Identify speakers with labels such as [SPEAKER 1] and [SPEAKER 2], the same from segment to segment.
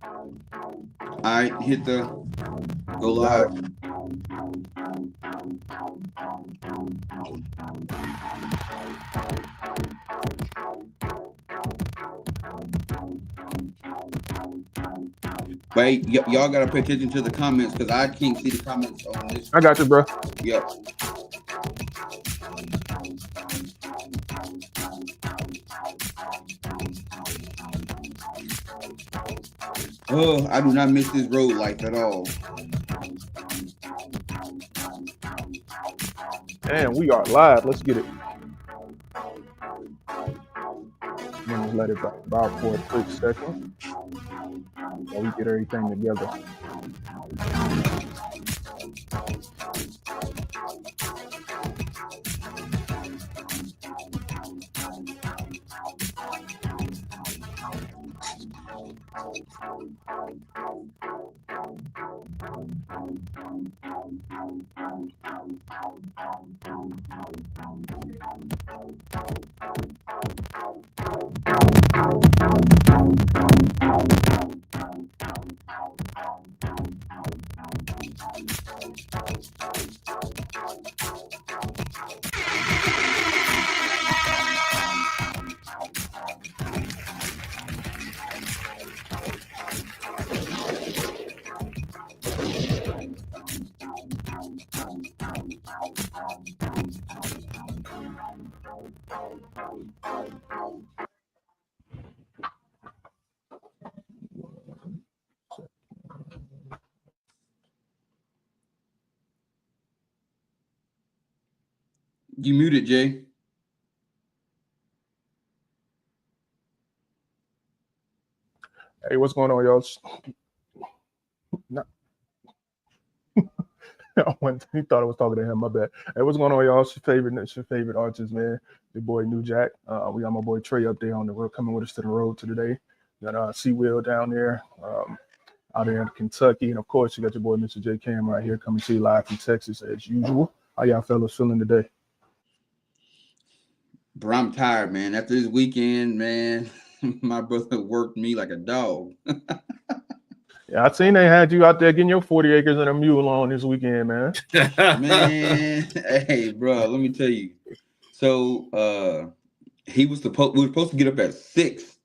[SPEAKER 1] All right, hit the go live. Wait, y'all gotta pay attention to the comments because I can't see the comments on this.
[SPEAKER 2] I got you, bro.
[SPEAKER 1] Yep. Oh, I do not miss this road life at all.
[SPEAKER 2] And we are live. Let's get it. I'm gonna let it about for a quick second while we get everything together.
[SPEAKER 1] You muted, Jay.
[SPEAKER 2] Hey, what's going on, y'all? No. He thought I was talking to him. My bad. Hey, what's going on, y'all? It's your favorite artist, man. Your boy New Jack. We got my boy Trey up there on the road, coming with us to the road today. Got C-Will down there, out there in Kentucky, and of course you got your boy Mr. J Cam right here coming to you live from Texas as usual. How y'all fellas feeling today?
[SPEAKER 1] Bro, I'm tired, man. After this weekend, man, my brother worked me like a dog.
[SPEAKER 2] Yeah, I seen they had you out there getting your 40 acres and a mule on this weekend, man.
[SPEAKER 1] Man, hey, bro, let me tell you. So, we were supposed to get up at 6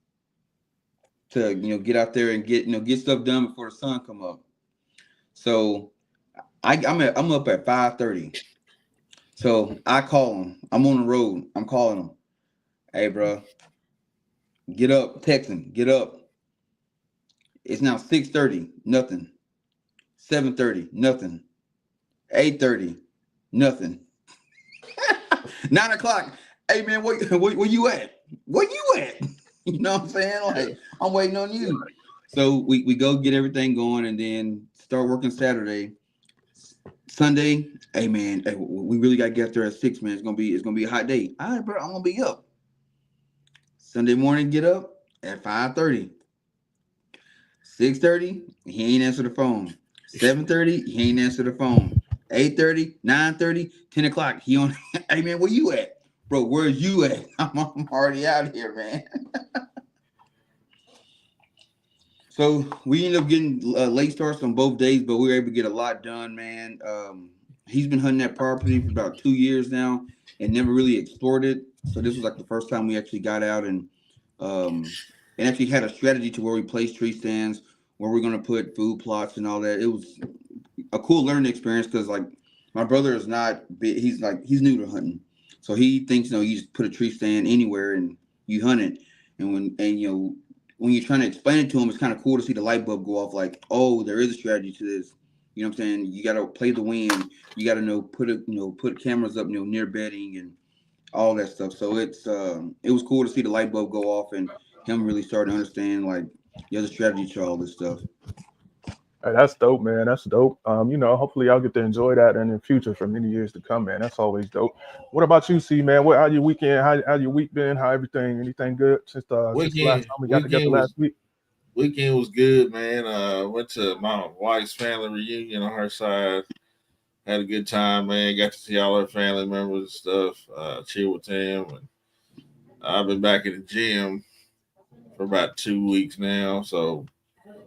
[SPEAKER 1] to get out there and get stuff done before the sun come up. So I'm up at 5:30. So I call him. I'm on the road. I'm calling him. Hey, bro, get up. Text him. Get up. It's now 6:30. Nothing. 7:30. Nothing. 8:30. Nothing. 9 o'clock. Hey, man, where you at? Where you at? You know what I'm saying? Like, I'm waiting on you. So we go get everything going and then start working Saturday. Sunday, hey man, hey, we really gotta get there at 6, man. It's gonna be a hot day. All right, bro, I'm gonna be up. Sunday morning, get up at 5:30. 6:30, he ain't answer the phone. 7:30, he ain't answer the phone. 8:30, 9:30, 10 o'clock. He on. Hey man, where you at, bro? Where's you at? I'm already out here, man. So we ended up getting late starts on both days, but we were able to get a lot done, man. He's been hunting that property for about 2 years now and never really explored it. So this was like the first time we actually got out and actually had a strategy to where we placed tree stands, where we're going to put food plots and all that. It was a cool learning experience because like my brother is not big. He's new to hunting. So he thinks, you just put a tree stand anywhere and you hunt it. And when you're trying to explain it to him, it's kind of cool to see the light bulb go off. Like, oh, there is a strategy to this. You know what I'm saying? You got to play the wind. You got to put cameras up, near bedding and all that stuff. So it was cool to see the light bulb go off and him really starting to understand like the other strategy to all this stuff.
[SPEAKER 2] Hey, that's dope, man. That's dope. Hopefully y'all get to enjoy that in the future for many years to come, man. That's always dope. What about you, C, man? How your weekend? How your week been? How everything? Anything good since the last time we got together last week?
[SPEAKER 3] Weekend was good, man. Went to my wife's family reunion on her side. Had a good time, man. Got to see all her family members and stuff. Chill with them. And I've been back in the gym for about 2 weeks now, so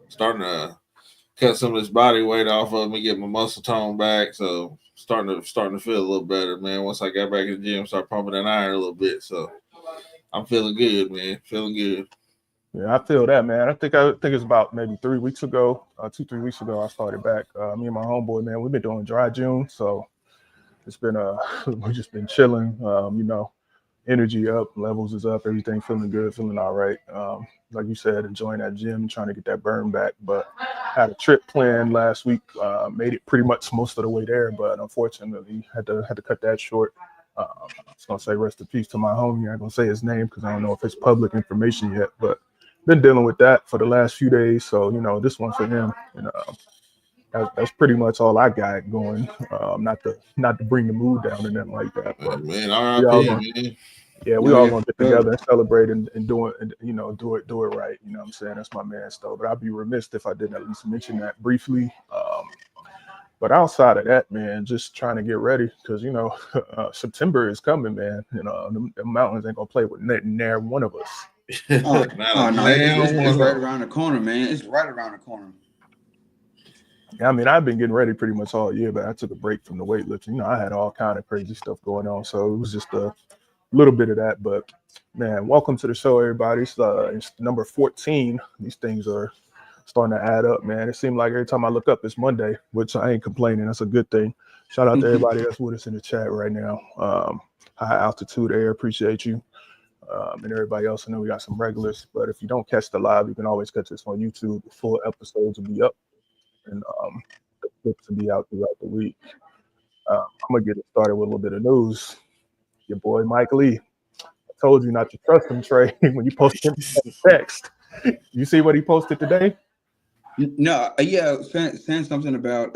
[SPEAKER 3] starting to cut some of this body weight off of me, get my muscle tone back. So starting to feel a little better, man. Once I got back in the gym, start pumping that iron a little bit. So I'm feeling good, man. Feeling good.
[SPEAKER 2] Yeah, I feel that, man. I think it's about maybe 3 weeks ago, 2-3 weeks ago, I started back. Me and my homeboy, man, we've been doing dry June, so it's been we've just been chilling. Energy up, levels is up, everything feeling good, feeling all right. Like you said, enjoying that gym, trying to get that burn back. But had a trip planned last week, made it pretty much most of the way there, but unfortunately had to cut that short. I was gonna say rest in peace to my homie. I'm gonna say his name because I don't know if it's public information yet, but been dealing with that for the last few days. So this one for him, and that's pretty much all I got going. Not to bring the mood down and nothing like that. But
[SPEAKER 3] man,
[SPEAKER 2] RIP,
[SPEAKER 3] man.
[SPEAKER 2] Yeah, we all gonna get together and celebrate and do it, and do it right. You know what I'm saying? That's my man though. But I'd be remiss if I didn't at least mention that briefly. But outside of that, man, just trying to get ready because September is coming, man. The mountains ain't gonna play with near one of us.
[SPEAKER 1] No, it's right around the corner, man. It's right around the corner.
[SPEAKER 2] Yeah, I mean, I've been getting ready pretty much all year, but I took a break from the weightlifting. I had all kind of crazy stuff going on, so it was just a little bit of that. But man, welcome to the show, everybody. It's number 14. These things are starting to add up, man. It seems like every time I look up, it's Monday, which I ain't complaining. That's a good thing. Shout out to everybody that's with us in the chat right now. High altitude air, appreciate you. And everybody else. I know we got some regulars, but if you don't catch the live, you can always catch us on YouTube. The full episodes will be up, and the clips will be out throughout the week. I'm gonna get it started with a little bit of news. Your boy Mike Lee. I told you not to trust him, Trey, when you post him text. You see what he posted today?
[SPEAKER 1] No, saying something about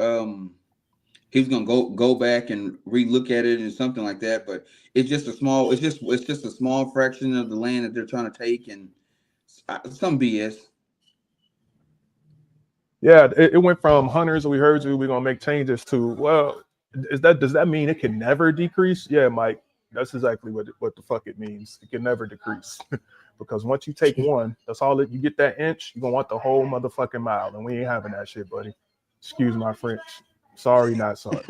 [SPEAKER 1] he was gonna go back and relook at it and something like that, but it's just a small fraction of the land that they're trying to take, and some BS.
[SPEAKER 2] Yeah, it went from hunters, we heard you, we're gonna make changes to, well, does that mean it can never decrease? Yeah, Mike, that's exactly what the fuck it means. It can never decrease. Because once you take one, that's all you get that inch, you're gonna want the whole motherfucking mile, and we ain't having that shit, buddy. Excuse my French. Sorry, not sorry.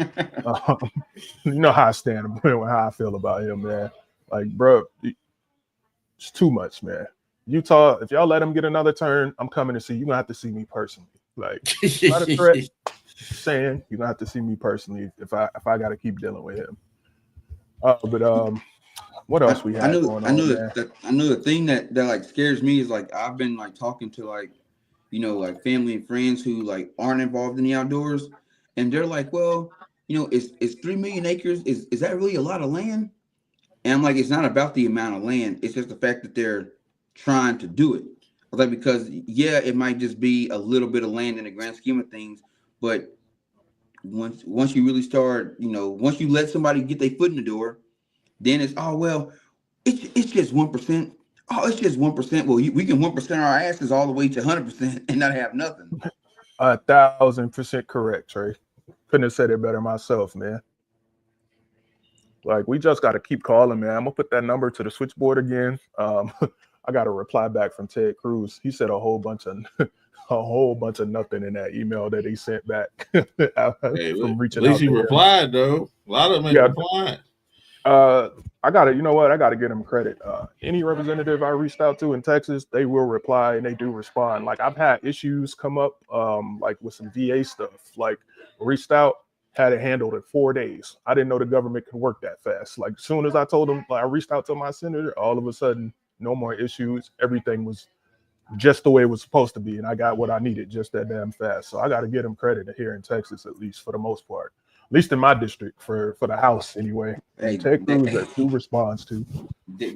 [SPEAKER 2] You know how I stand, how I feel about him, man. Like, bro, it's too much, man. Utah, if y'all let him get another turn, I'm coming to see you. You're gonna have to see me personally. Like, not a threat. Saying you're gonna have to see me personally if I gotta keep dealing with him. But what else we have going on?
[SPEAKER 1] I know the thing that like scares me is like I've been like talking to like like family and friends who like aren't involved in the outdoors, and they're like, well, it's 3 million acres. Is that really a lot of land? And I'm like, it's not about the amount of land. It's just the fact that they're trying to do it. I was like, because it might just be a little bit of land in the grand scheme of things, but once you really start, once you let somebody get their foot in the door, then it's it's just 1%. Oh, it's just 1%. Well, we can 1% our asses all the way to 100% and not have nothing.
[SPEAKER 2] 1,000% correct, Trey. Couldn't have said it better myself, man. Like, we just got to keep calling, man. I'm gonna put that number to the switchboard again. I got a reply back from Ted Cruz. He said a whole bunch of nothing in that email that he sent back from reaching out.
[SPEAKER 3] At least he replied, though. A lot of them replied.
[SPEAKER 2] I gotta get him credit. Any representative I reached out to in Texas, they will reply and they do respond. Like, I've had issues come up, like with some VA stuff. Like, reached out, had it handled in 4 days. I didn't know the government could work that fast. Like, as soon as I told them, I reached out to my senator, all of a sudden, no more issues. Everything was just the way it was supposed to be, and I got what I needed just that damn fast. So I got to get him credit here in Texas, at least for the most part. At least in my district, for the House anyway. Hey, Ted Cruz that who responds to.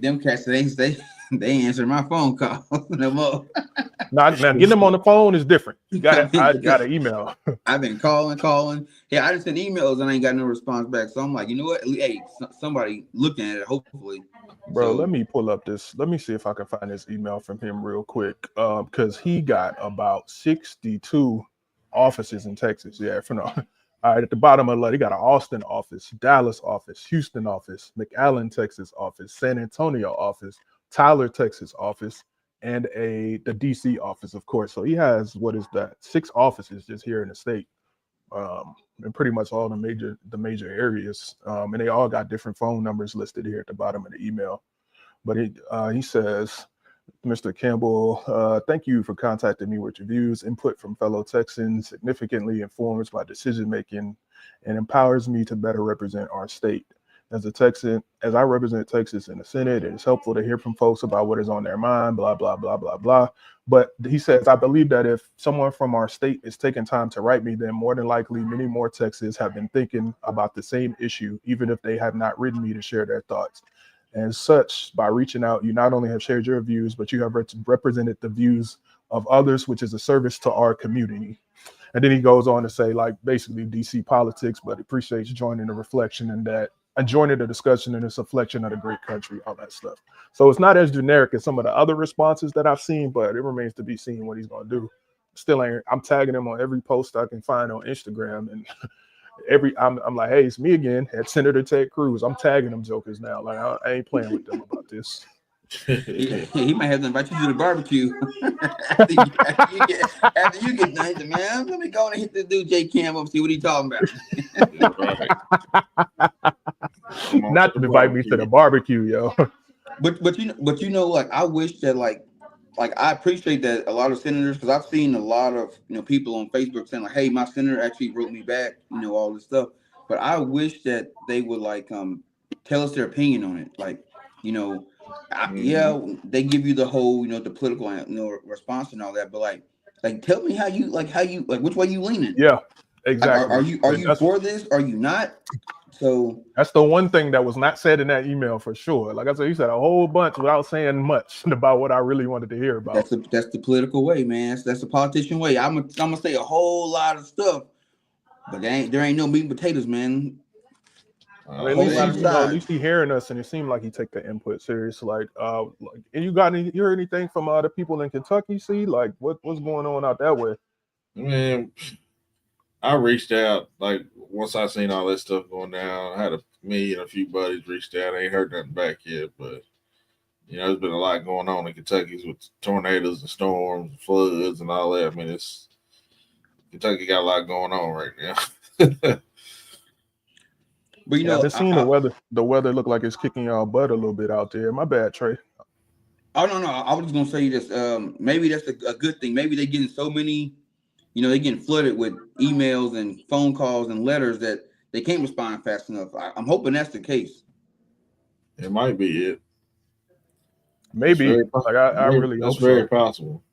[SPEAKER 1] Them cats, they answer my phone call. No more.
[SPEAKER 2] Now getting them on the phone is different. I got an email.
[SPEAKER 1] I've been calling. Yeah, I just sent emails and I ain't got no response back. So I'm like, you know what? Hey, somebody looking at it, hopefully.
[SPEAKER 2] Bro, let me pull up this. Let me see if I can find this email from him real quick. Because he got about 62 offices in Texas. Yeah, all right, at the bottom of the list, he got an Austin office, Dallas office, Houston office, McAllen, Texas office, San Antonio office, Tyler, Texas office, and the DC office, of course. So he has, what is that, 6 offices just here in the state, and pretty much all the major areas. And they all got different phone numbers listed here at the bottom of the email. But he says, Mr. Campbell, thank you for contacting me with your views. Input from fellow Texans significantly informs my decision making and empowers me to better represent our state. As a Texan, as I represent Texas in the Senate, it is helpful to hear from folks about what is on their mind, blah, blah, blah, blah, blah. But he says, I believe that if someone from our state is taking time to write me, then more than likely many more Texans have been thinking about the same issue, even if they have not written me to share their thoughts. And such, by reaching out, you not only have shared your views, but you have represented the views of others, which is a service to our community. And then he goes on to say, like, basically DC politics, but appreciates joining the reflection and that joining the discussion, and it's a reflection of the great country, all that stuff. So it's not as generic as some of the other responses that I've seen, but it remains to be seen what he's going to do. Still ain't, I'm tagging him on every post I can find on Instagram, and I'm like, hey, it's me again at Senator Ted Cruz. I'm tagging them jokers now. Like, I ain't playing with them about this.
[SPEAKER 1] He might have to invite you to the barbecue after you get done. Man, let me go and hit this dude J Cam up, see what he's talking about.
[SPEAKER 2] Not to invite me to the barbecue, yo.
[SPEAKER 1] But you know, like, I wish that like I appreciate that a lot of senators, because I've seen a lot of people on Facebook saying like, hey, my senator actually wrote me back, all this stuff. But I wish that they would like tell us their opinion on it, like yeah, they give you the whole the political response and all that, but like tell me how you which way you leaning.
[SPEAKER 2] Yeah, exactly.
[SPEAKER 1] Are you for this? Are you not? So
[SPEAKER 2] that's the one thing that was not said in that email for sure. Like I said, you said a whole bunch without saying much about what I really wanted to hear about.
[SPEAKER 1] That's the political way, man. That's the politician way. I'm gonna say a whole lot of stuff, but there ain't no meat and potatoes, man.
[SPEAKER 2] At least he hearing us, and it seemed like he take the input serious. Like, and you heard anything from the people in Kentucky? See, like, what's going on out that way?
[SPEAKER 3] Man, I reached out like once I seen all that stuff going down. I had me and a few buddies reached out. I ain't heard nothing back yet, but there's been a lot going on in Kentucky with tornadoes and storms, and floods, and all that. I mean, Kentucky got a lot going on right now.
[SPEAKER 2] But I've been seeing the weather look like it's kicking y'all butt a little bit out there. My bad, Trey.
[SPEAKER 1] Oh no, I was just gonna say this. Maybe that's a good thing. Maybe they're getting so many, they're getting flooded with emails and phone calls and letters that they can't respond fast enough. I'm hoping that's the case.
[SPEAKER 3] It might be it.
[SPEAKER 2] Maybe. I really hope so.
[SPEAKER 3] That's very possible.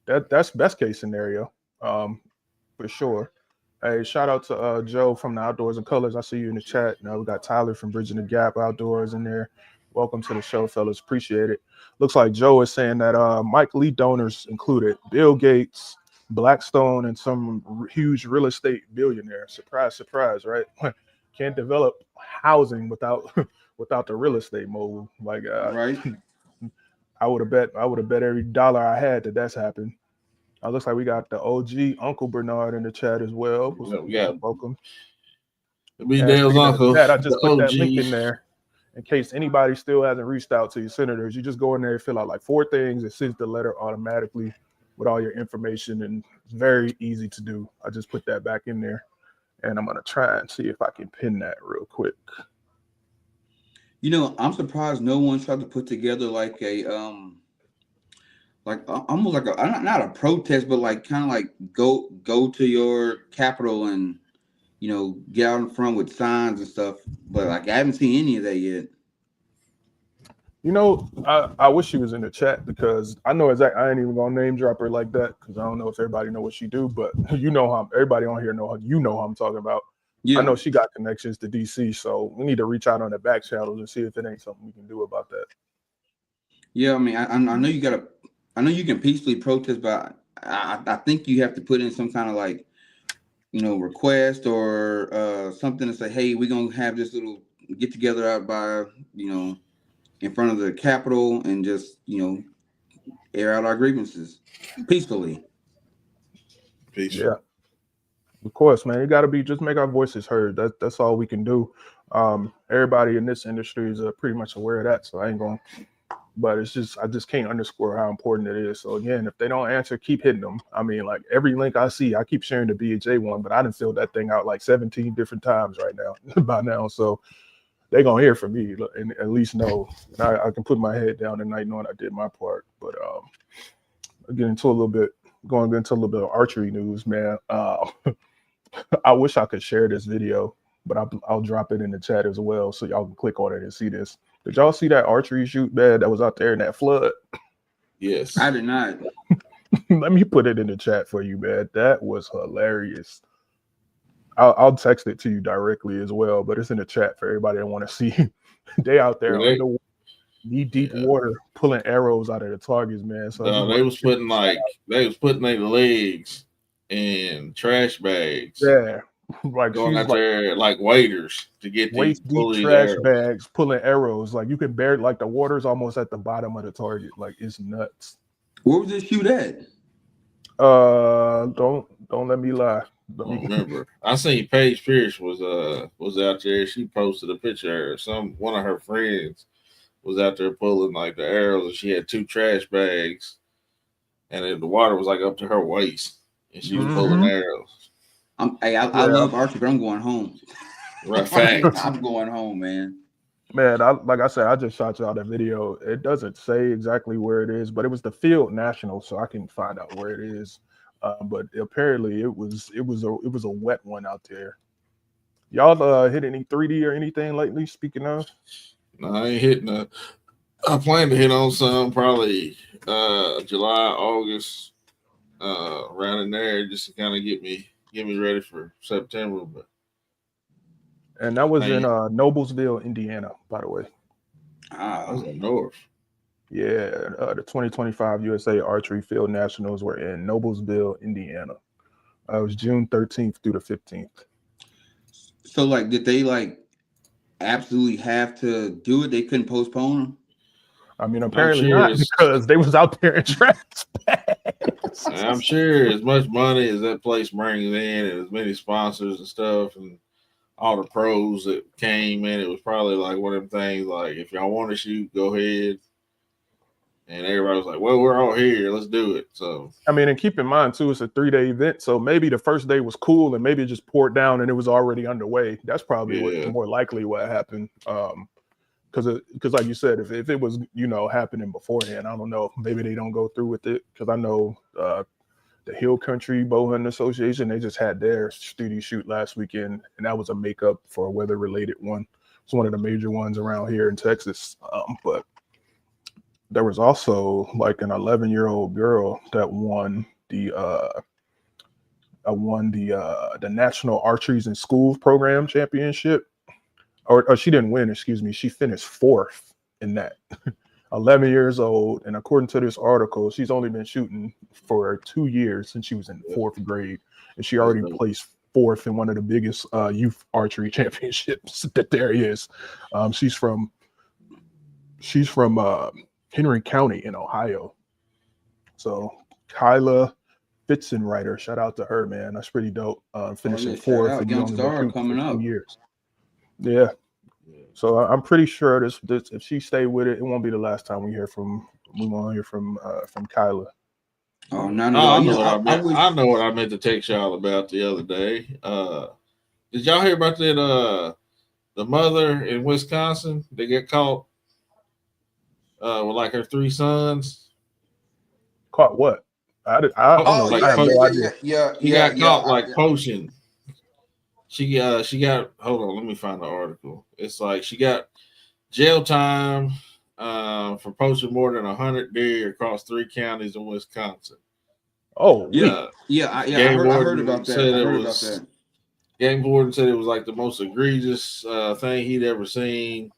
[SPEAKER 2] That's best case scenario, for sure. Hey, shout out to Joe from the Outdoors and Colors. I see you in the chat. Now we got Tyler from Bridging the Gap Outdoors in there. Welcome to the show, fellas. Appreciate it. Looks like Joe is saying that Mike Lee donors included Bill Gates, Blackstone, and some huge real estate billionaire. Surprise, surprise, right? Can't develop housing without the real estate mogul. Like,
[SPEAKER 1] right.
[SPEAKER 2] I would have bet every dollar I had that's happened. Looks like we got the OG Uncle Bernard in the chat as well.
[SPEAKER 3] Yeah,
[SPEAKER 2] welcome.
[SPEAKER 3] Be Dale's uncle.
[SPEAKER 2] I just put that link in there in case anybody still hasn't reached out to your senators. You just go in there and fill out like 4 things. It sends the letter automatically with all your information, and it's very easy to do. I just put that back in there, and I'm gonna try and see if I can pin that real quick.
[SPEAKER 1] I'm surprised no one tried to put together like a like almost like not a protest, but like kind of like go to your capital and get out in front with signs and stuff. But like I haven't seen any of that yet.
[SPEAKER 2] I wish she was in the chat, because I know exactly. I ain't even gonna name drop her like that, because I don't know if everybody know what she do, but everybody on here know how I'm talking about. Yeah. I know she got connections to DC, so we need to reach out on the back channels and see if it ain't something we can do about that.
[SPEAKER 1] Yeah, I mean, I know I know you can peacefully protest, but I think you have to put in some kind of like, request or something to say, hey, we're gonna have this little get together out by, in front of the Capitol and just, air out our grievances peacefully.
[SPEAKER 2] Yeah, of course, man. You got to just make our voices heard. That's all we can do. Everybody in this industry is pretty much aware of that, so I ain't gonna But it's just I just can't underscore how important it is. So again, if they don't answer, keep hitting them. I mean, like every link I see, I keep sharing the BHA one, but I done filled that thing out like 17 different times right now by now. So they're gonna hear from me and at least know I can put my head down tonight knowing I did my part. But going into a little bit of archery news, man. I wish I could share this video, but I'll drop it in the chat as well so y'all can click on it and see this. Did y'all see that archery shoot, man, that was out there in that flood?
[SPEAKER 3] Yes.
[SPEAKER 1] I did not.
[SPEAKER 2] Let me put it in the chat for you, man. That was hilarious. I'll text it to you directly as well, but it's in the chat for everybody that want to see. They out there under knee-deep water pulling arrows out of the targets, man. So
[SPEAKER 3] they was putting their legs in trash bags.
[SPEAKER 2] Yeah. Like
[SPEAKER 3] going out there like waders to get
[SPEAKER 2] waist deep trash bags pulling arrows. Like you can bear like the water's almost at the bottom of the target. Like it's nuts.
[SPEAKER 1] Where was this shoot at?
[SPEAKER 2] Don't let me lie.
[SPEAKER 3] I don't remember. I seen Paige Pierce was out there. She posted a picture. One of her friends was out there pulling like the arrows, and she had 2 trash bags, and the water was like up to her waist, and she was pulling arrows.
[SPEAKER 1] I love archery, but I'm going home.
[SPEAKER 3] Right, fact.
[SPEAKER 1] I'm going home, man.
[SPEAKER 2] Man, like I said, I just shot y'all the video. It doesn't say exactly where it is, but it was the Field National, so I can find out where it is. But apparently, it was a wet one out there. Y'all hit any 3D or anything lately? Speaking of,
[SPEAKER 3] no, I ain't hitting. I plan to hit on some probably July, August, around in there, just to kind of get me ready for September. But
[SPEAKER 2] and that was in Noblesville, Indiana, by the way.
[SPEAKER 3] That was up north.
[SPEAKER 2] Yeah, the 2025 USA Archery Field Nationals were in Noblesville, Indiana. It was June 13th through the 15th.
[SPEAKER 1] So, like, did they like absolutely have to do it? They couldn't postpone them?
[SPEAKER 2] I mean, apparently not, because they was out there in trash bags.
[SPEAKER 3] I'm sure as much money as that place brings in, and as many sponsors and stuff, and all the pros that came in, it was probably like one of them things. Like, if y'all want to shoot, go ahead. And everybody was like, well, we're all here. Let's do it. So, I
[SPEAKER 2] mean, and keep in mind, too, it's a 3-day event. So maybe the first day was cool and maybe it just poured down and it was already underway. That's probably more likely what happened. Because like you said, if it was, happening beforehand, I don't know. Maybe they don't go through with it. Because I know the Hill Country Bowhunting Association, they just had their studio shoot last weekend. And that was a makeup for a weather-related one. It's one of the major ones around here in Texas. But there was also like an 11-year-old girl that won the National Archeries in Schools Program Championship. Or she didn't win, excuse me. She finished 4th in that. 11 years old. And according to this article, she's only been shooting for 2 years since she was in 4th grade. And she already placed 4th in one of the biggest youth archery championships that there is. She's from Henry County in Ohio. So Kyla Fitzenreiter, shout out to her, man. That's pretty dope. Finishing 4th and
[SPEAKER 1] young star coming up.
[SPEAKER 2] Years. Yeah. So I'm pretty sure this if she stay with it, it won't be the last time we won't hear from Kyla.
[SPEAKER 1] Oh no!
[SPEAKER 3] I know what I meant to text y'all about the other day. Did y'all hear about that? The mother in Wisconsin, they get caught with like her 3 sons.
[SPEAKER 2] Caught what? I don't know. I have no idea.
[SPEAKER 3] He got caught like poaching. She got. Hold on, let me find the article. It's like she got jail time for poaching more than 100 deer across 3 counties in Wisconsin.
[SPEAKER 2] Oh
[SPEAKER 1] yeah. I heard about that.
[SPEAKER 3] Game warden said it was like the most egregious thing he'd ever seen.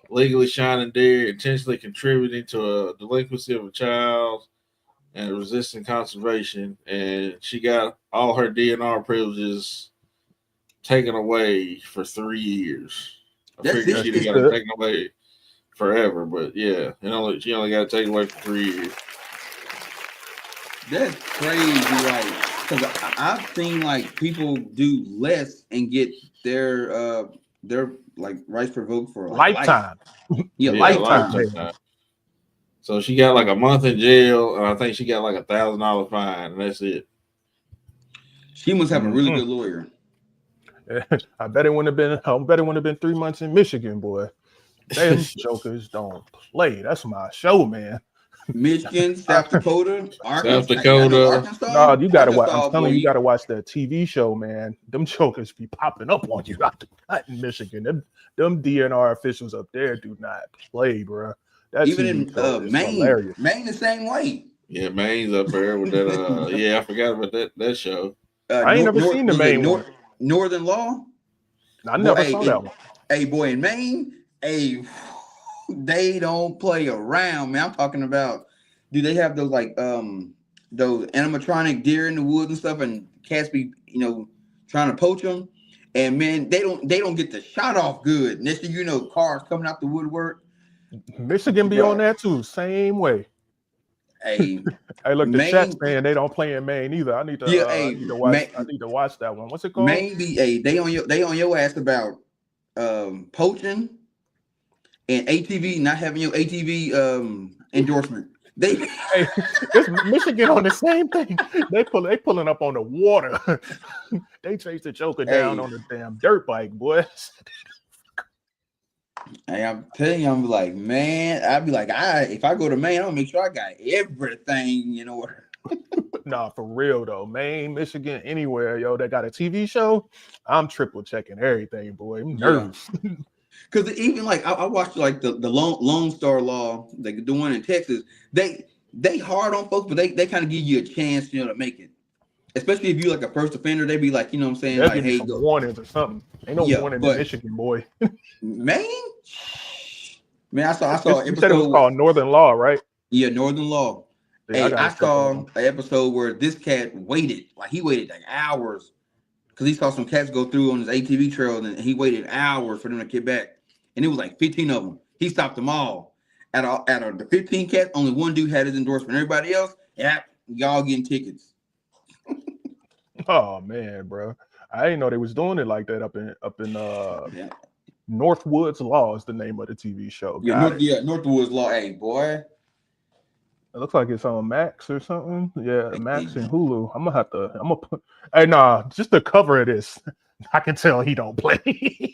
[SPEAKER 3] Legally shining deer, intentionally contributing to a delinquency of a child, and resisting conservation. And she got all her DNR privileges taken away for 3 years. I figured she'd have got it taken away forever, but yeah, she only got it taken away for 3 years.
[SPEAKER 1] That's crazy, like, because I've seen like people do less and get their like rights revoked for
[SPEAKER 2] lifetime.
[SPEAKER 1] Lifetime.
[SPEAKER 3] So she got like a month in jail, and I think she got like $1,000 fine, and that's it.
[SPEAKER 1] She must have a really good lawyer.
[SPEAKER 2] I bet it wouldn't have been. I bet it wouldn't have been 3 months in Michigan, boy. Them jokers don't play. That's my show, man.
[SPEAKER 1] Michigan, South Dakota, Arkansas.
[SPEAKER 3] South Dakota.
[SPEAKER 1] Arkansas?
[SPEAKER 2] No, you gotta watch.
[SPEAKER 1] Arkansas,
[SPEAKER 2] I'm telling
[SPEAKER 1] boy.
[SPEAKER 2] you, you gotta watch that TV show, man. Them jokers be popping up on you out in Michigan. Them DNR officials up there do not play, bro. That
[SPEAKER 1] Even
[SPEAKER 2] TV show
[SPEAKER 1] in
[SPEAKER 2] is
[SPEAKER 1] Maine,
[SPEAKER 2] hilarious.
[SPEAKER 1] Maine the same way.
[SPEAKER 3] Yeah, Maine's up there with that. Yeah, I forgot about that show.
[SPEAKER 2] I ain't never seen the Maine one.
[SPEAKER 1] Northern Law.
[SPEAKER 2] I never saw that one.
[SPEAKER 1] Hey, boy, in Maine, they don't play around, man. I'm talking about, do they have those like those animatronic deer in the woods and stuff, and cats be trying to poach them, and man, they don't get the shot off good. Next thing you know, cars coming out the woodwork.
[SPEAKER 2] Michigan be on that too, same way.
[SPEAKER 1] Hey,
[SPEAKER 2] hey, look, the
[SPEAKER 1] Maine,
[SPEAKER 2] chat's saying they don't play in Maine either. I need to, I need to watch that one. What's it called?
[SPEAKER 1] Maine be they on your ass about poaching and ATV not having your ATV endorsement. Hey,
[SPEAKER 2] it's Michigan on the same thing. They pulling up on the water. They chase the joker down on the damn dirt bike, boy.
[SPEAKER 1] Hey, I'm telling you, I'm like, man, I'd be like, if I go to Maine, I'm gonna make sure I got everything in order.
[SPEAKER 2] Nah, for real though, Maine, Michigan, anywhere, yo, that got a TV show, I'm triple checking everything, boy. I'm nervous.
[SPEAKER 1] Because even like I watched like the Lone Star Law, like the one in Texas. They hard on folks, but they kind of give you a chance, to make it. Especially if you like a first offender, they be like, what I'm saying,
[SPEAKER 2] like,
[SPEAKER 1] hey,
[SPEAKER 2] go warnings or something. Ain't no warning in Michigan, boy.
[SPEAKER 1] Maine, man, I saw.
[SPEAKER 2] You said it was called Northern Law, right?
[SPEAKER 1] Yeah, Northern Law. Yeah, hey, I saw an episode where this cat waited like hours because he saw some cats go through on his ATV trail, and he waited hours for them to get back, and it was like 15 of them. He stopped them all. Out of the 15 cats, only one dude had his endorsement. Everybody else, y'all getting tickets.
[SPEAKER 2] Oh man, bro, I didn't know they was doing it like that up in Northwoods Law is the name of the TV show.
[SPEAKER 1] Northwoods Law. Hey, boy.
[SPEAKER 2] It looks like it's on Max or something. Yeah, Max and Hulu. I'm gonna put. Hey, nah, just the cover of this. I can tell he don't play.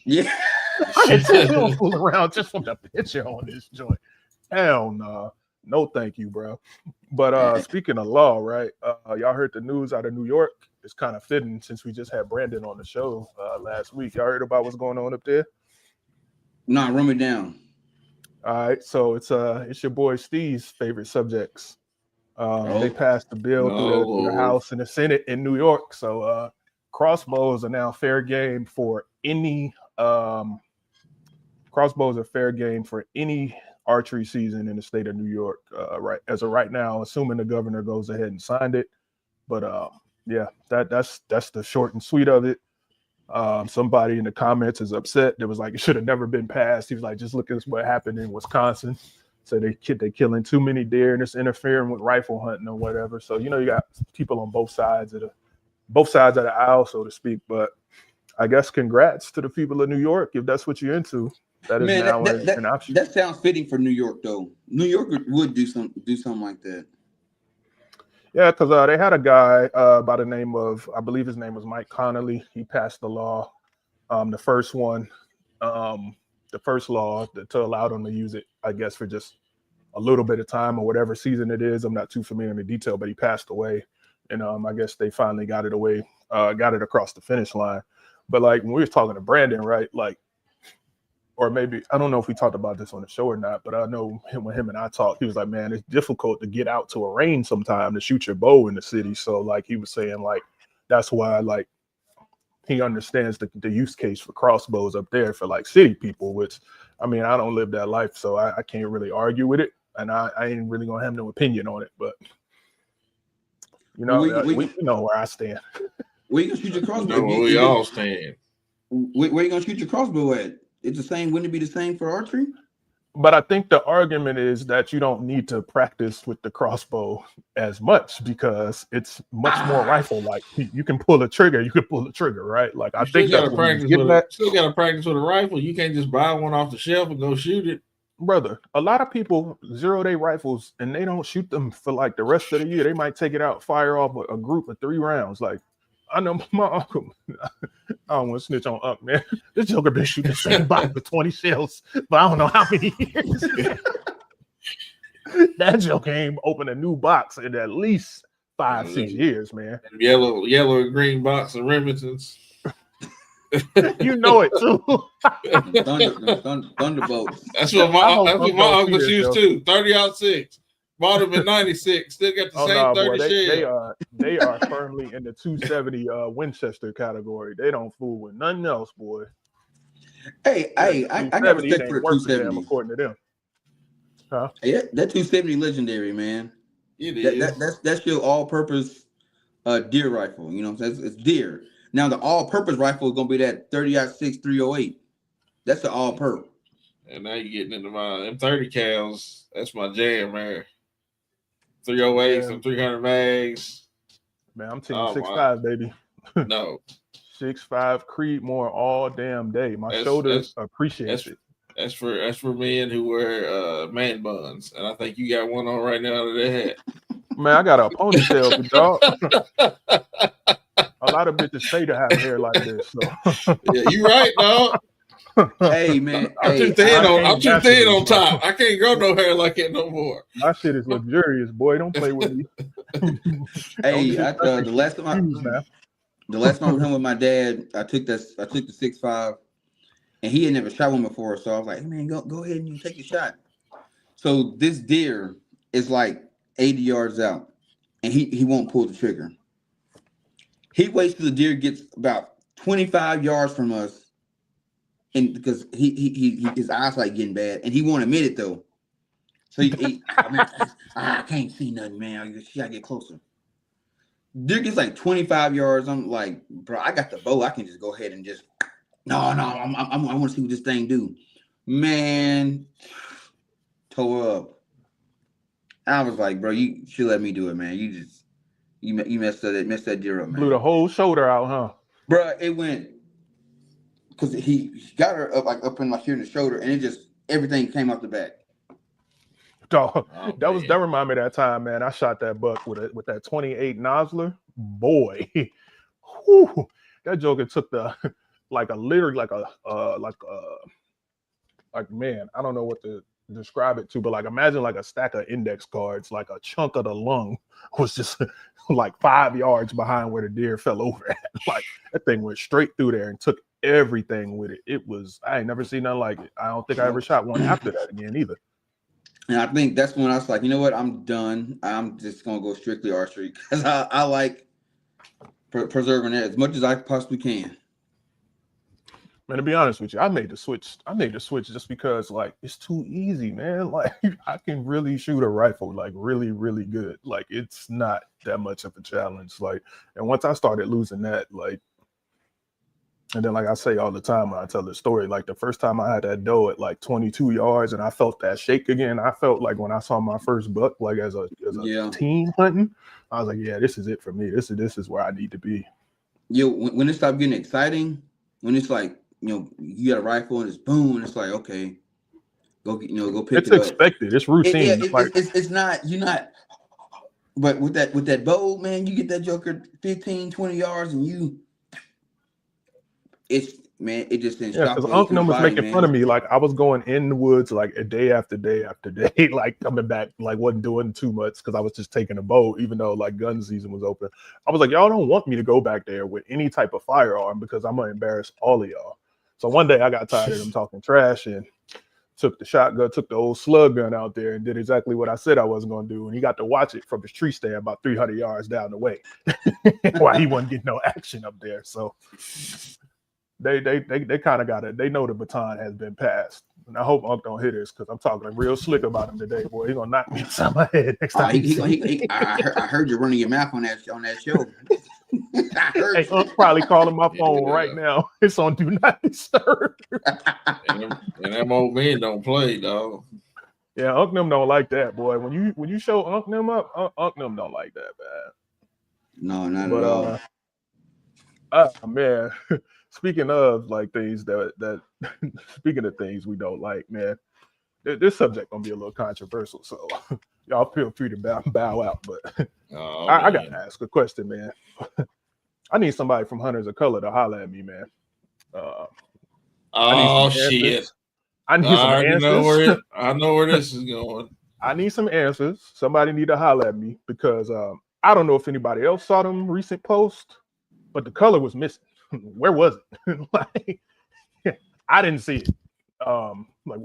[SPEAKER 1] Yeah,
[SPEAKER 2] I can tell he don't fool around just from the picture on this joint. Hell no, no, thank you, bro. But speaking of law, right? Y'all heard the news out of New York. It's kind of fitting since we just had Brandon on the show last week. Y'all heard about what's going on up there?
[SPEAKER 1] Nah, run me down.
[SPEAKER 2] All right, so it's your boy Steve's favorite subjects. They passed the bill through the House and the Senate in New York. So crossbows are now fair game for any archery season in the state of New York. Right as of right now, assuming the governor goes ahead and signed it. But yeah, that's the short and sweet of it. Somebody in the comments is upset. It was like it should have never been passed. He was like, just look at what happened in Wisconsin. So they killing too many deer and it's interfering with rifle hunting or whatever. So you got people on both sides of the aisle, so to speak. But I guess congrats to the people of New York if that's what you're into. That is now an option.
[SPEAKER 1] That sounds fitting for New York, though. New York would do something like that.
[SPEAKER 2] Yeah, because they had a guy by the name of, I believe his name was Mike Connolly. He passed the law, the first law to allow them to use it, I guess, for just a little bit of time or whatever season it is. I'm not too familiar in the detail, but he passed away. And I guess they finally got it across the finish line. But like when we were talking to Brandon, right, like, or maybe, I don't know if we talked about this on the show or not, but I know when him and I talked, he was like, man, it's difficult to get out to a range sometime to shoot your bow in the city. So like he was saying, like, that's why like he understands the use case for crossbows up there for like city people, which, I mean, I don't live that life, so I can't really argue with it. And I ain't really going to have no opinion on it, but we know where I stand.
[SPEAKER 1] Where you going to shoot your crossbow?
[SPEAKER 3] Where we all stand.
[SPEAKER 1] Where you going to shoot your crossbow at? It's the same. Wouldn't it be the same for archery?
[SPEAKER 2] But I think the argument is that you don't need to practice with the crossbow as much because it's much more rifle-like. You can pull a trigger. Right? Like I think
[SPEAKER 3] still got to practice with a rifle. You can't just buy one off the shelf and go shoot it.
[SPEAKER 2] brother, a lot of people zero their rifles and they don't shoot them for like the rest of the year. They might take it out, fire off a group of 3 rounds. Like, I know my uncle, I don't want to snitch on Unc, man. This joker been shooting the same box with 20 shells, but I don't know how many years. That joker ain't opened a new box in at least 5-6 years, man.
[SPEAKER 3] Yellow and green box of Remingtons.
[SPEAKER 2] You know it too.
[SPEAKER 1] Thunderbolts.
[SPEAKER 3] That's what my uncle used too. 30-06. Bought them in 96. Still got the same 30 shell.
[SPEAKER 2] They are firmly in the 270 Winchester category. They don't fool with nothing else, boy.
[SPEAKER 1] Hey, I got respect for the 270.
[SPEAKER 2] According to them. Huh?
[SPEAKER 1] Yeah, that 270 legendary, man.
[SPEAKER 3] It is.
[SPEAKER 1] That's your all-purpose deer rifle. You know what I'm saying? It's deer. Now the all-purpose rifle is gonna be that 30-06 308. That's the all-purpose.
[SPEAKER 3] And now you're getting into my M30 cals. That's my jam, man. 308, some 300 mags.
[SPEAKER 2] Man, I'm team 6'5", baby.
[SPEAKER 3] No.
[SPEAKER 2] 6'5" Creedmoor all damn day. My shoulders appreciate it.
[SPEAKER 3] That's for men who wear man buns, and I think you got one on right now that they had.
[SPEAKER 2] Man, I got a ponytail, dog. A lot of bitches say to have hair like this. So.
[SPEAKER 3] Yeah, you right, dog.
[SPEAKER 1] Hey man,
[SPEAKER 3] I'm too thin on top. I can't grow no hair like that no more.
[SPEAKER 2] My shit is luxurious, boy. Don't play with me.
[SPEAKER 1] Hey, the last time I was home with my dad, I took the 6.5, and he had never shot one before. So I was like, hey, man, go ahead and take your shot. So this deer is like 80 yards out, and he won't pull the trigger. He waits till the deer gets about 25 yards from us. And because he his eyesight getting bad, and he won't admit it though. So I can't see nothing, man. You gotta get closer. Deer gets like 25 yards. I'm like, bro, I got the bow. I can just go ahead and just I want to see what this thing do. Man, tore up. I was like, bro, you should let me do it, man. You messed that deer up, man.
[SPEAKER 2] Blew the whole shoulder out, huh?
[SPEAKER 1] Bro, it went. Because he got her up in here in the shoulder, and it just everything came out the back.
[SPEAKER 2] Dog, that reminded me of that time, man. I shot that buck with that 28 Nosler. Boy, whew, that joker took man, I don't know what to describe it to, but like imagine like a stack of index cards, like a chunk of the lung was just like 5 yards behind where the deer fell over at. Like that thing went straight through there and took everything with it. I ain't never seen nothing like it. I don't think I ever shot one after that again either.
[SPEAKER 1] And I think that's when I was like, you know what, I'm done. I'm just gonna go strictly archery because I like preserving that as much as I possibly can.
[SPEAKER 2] Man, to be honest with you, I made the switch just because like it's too easy, man. Like I can really shoot a rifle like really, really good. Like it's not that much of a challenge. Like, and once I started losing that, like, and then like I say all the time when I tell this story, like the first time I had that doe at like 22 yards and I felt that shake again, I felt like when I saw my first buck, like as a team hunting, I was like, yeah, this is it for me. This is where I need to be.
[SPEAKER 1] Yo, when it stopped getting exciting, when it's like, you got a rifle and it's boom, and it's like, okay, go pick it up.
[SPEAKER 2] It's expected. It's routine.
[SPEAKER 1] It's not, you're not. But with that bow, man, you get that joker 15, 20 yards, and it just didn't stop.
[SPEAKER 2] Because Uncle was making fun of me. Like I was going in the woods like a day after day after day, like coming back, like wasn't doing too much because I was just taking a bow, even though like gun season was open. I was like, y'all don't want me to go back there with any type of firearm because I'm gonna embarrass all of y'all. So one day I got tired of them talking trash and took the old slug gun out there and did exactly what I said I wasn't going to do. And he got to watch it from his tree stand about 300 yards down the way while he wasn't getting no action up there. So they kind of got it. They know the baton has been passed. And I hope Unc don't hit this because I'm talking real slick about him today. Boy, he's going to knock me inside my head next time.
[SPEAKER 1] I heard you running your mouth on that show.
[SPEAKER 2] Hey, Unc probably calling my phone right now. It's on Do Not Disturb.
[SPEAKER 3] and them old men don't play, dog.
[SPEAKER 2] Yeah, Unc them don't like that, boy. When you show Unc them up, Unc them don't like that, man.
[SPEAKER 1] No, not at all.
[SPEAKER 2] Man. Speaking of like things that speaking of things we don't like, man. this subject gonna be a little controversial, so y'all feel free to bow out. But I gotta ask a question, man. I need somebody from Hunters of Color to holler at me, man.
[SPEAKER 3] Oh shit!
[SPEAKER 2] I need some answers.
[SPEAKER 3] I know where this is going.
[SPEAKER 2] I need some answers. Somebody need to holler at me because I don't know if anybody else saw them recent posts, but the color was missing. Where was it? Like, I didn't see it. Like,